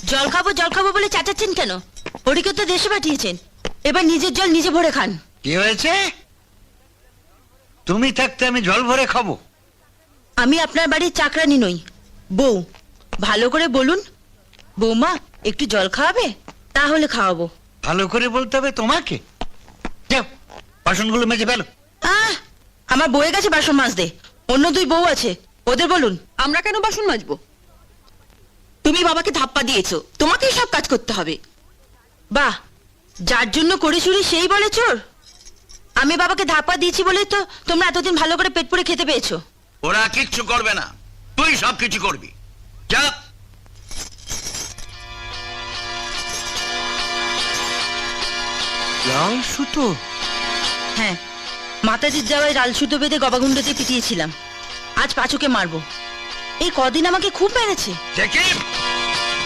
জল খাবো বলে চাচাচ্ছেন কেন? হরিকে তো দেশে পাঠিয়েছেন, এবার নিজের জল নিজে ভরে খান। কি হয়েছে? তুমি থাকতে আমি জল ভরে খাবো? আমি আপনার বাড়ির চাকরানি নই, বউ। ভালো করে বলুন, বৌমা একটু জল খাওয়াবে? তাহলে খাওয়াবো। ভালো করে বলতে হবে তোমাকে। যাও, বাসনগুলো মেজে ফেলো। আমার বউয়ের কাছে বাসন মাজতে, অন্য দুই বউ আছে, ওদের বলুন। আমরা কেন বাসন মাজবো? তুমি বাবাকে ধাপ্পা দিয়েছো, তোমাকেই সব কাজ করতে হবে। বাহ, যার জন্য করে চুরি সেই বলে চোর। আমি বাবাকে ধাপ্পা দিয়েছি বলেই তো তোমরা এতদিন ভালো করে পেট পুড়ে খেতে পেয়েছো। ওরা কিচ্ছু করবে না, তুই সব কিছু করবি। যা। লাল সুতো? হ্যাঁ, মাতাজির যাওয়ায় লাল সুতো বেঁধে গবাগুন্ডতে পিটিয়েছিলাম। আজ পাঁচুকে মারবো। এই কদিন আমাকে খুব মেরেছে। দেখি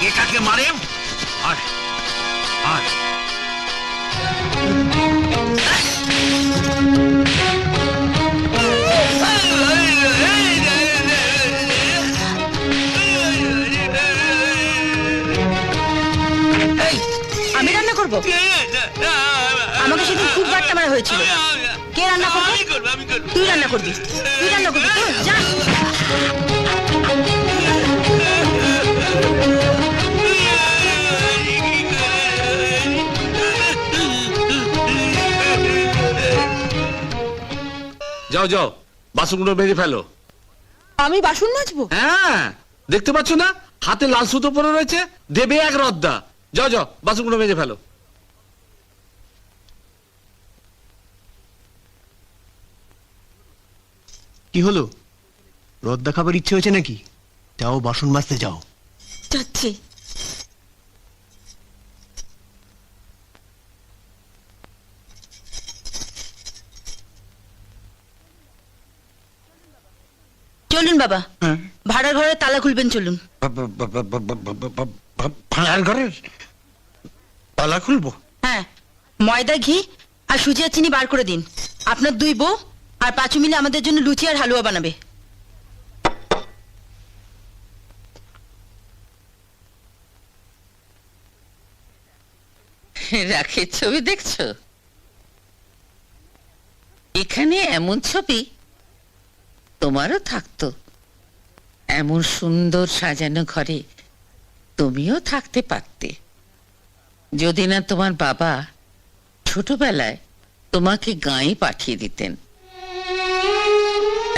এটাকে মারে। আর আর আমি রান্না করবো? আমাকে সেদিন খুব বাট্টা মারা হয়েছিল। কে রান্না করবে? তুই রান্না করবি, তুই রান্না করবি তো, যা। যাও যাও, বাসনগুলো মেজে ফেলো। আমি বাসন মাজবো? হ্যাঁ, দেখতে পাচ্ছ না হাতে লাল সুতো পরে রয়েছে, দেবে এক রদ্দা। যাও যাও, বাসনগুলো মেজে ফেলো। কি হলো, রদ্দা খাবার ইচ্ছে হয়েছে নাকি? যাও বাসন মাজতে যাও। যাচ্ছি। চলুন বাবা, ভাড়ার ঘরে তালা খুলবেন, চলুন। ভাড়ার ঘরের তালা খুলবো? হ্যাঁ, ময়দা, ঘি আর সুজি আর চিনি বার করে দিন। আপনার দুই বউ আর পাঁচু মিলে আমাদের জন্য লুচি আর হালুয়া বানাবে। রাখের ছবি দেখছো? এখানে এমন ছবি তোমারও থাকতো। এমন সুন্দর সাজানো ঘরে তুমিও থাকতে পারতে, যদি না তোমার বাবা ছোটবেলায় তোমাকে গাঁয়ে পাঠিয়ে দিতেন।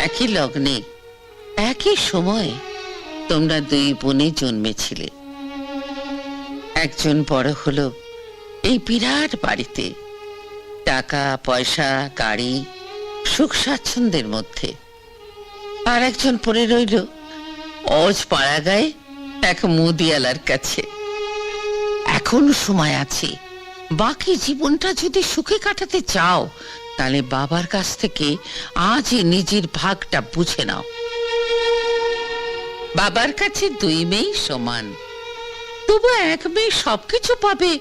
একই লগ্নে একই সময়ে তোমরা দুই বোনে জন্মেছিলে। একজন বড় হলো এই বিরাট বাড়িতে, টাকা পয়সা, গাড়ি, সুখ স্বাচ্ছন্দ্যের মধ্যে। আর একজন পড়ে রইল অজ পাড়া গায়ে এক মুদিয়ালার কাছে। এখন সময় আছে, বাকি জীবনটা যদি সুখে কাটাতে চাও তাহলে বাবার কাছ থেকে আজই নিজের ভাগটা বুঝে নাও। বাবার কাছে দুই মেয়ে সমান, তবু এক মেয়ে সবকিছু পাবে।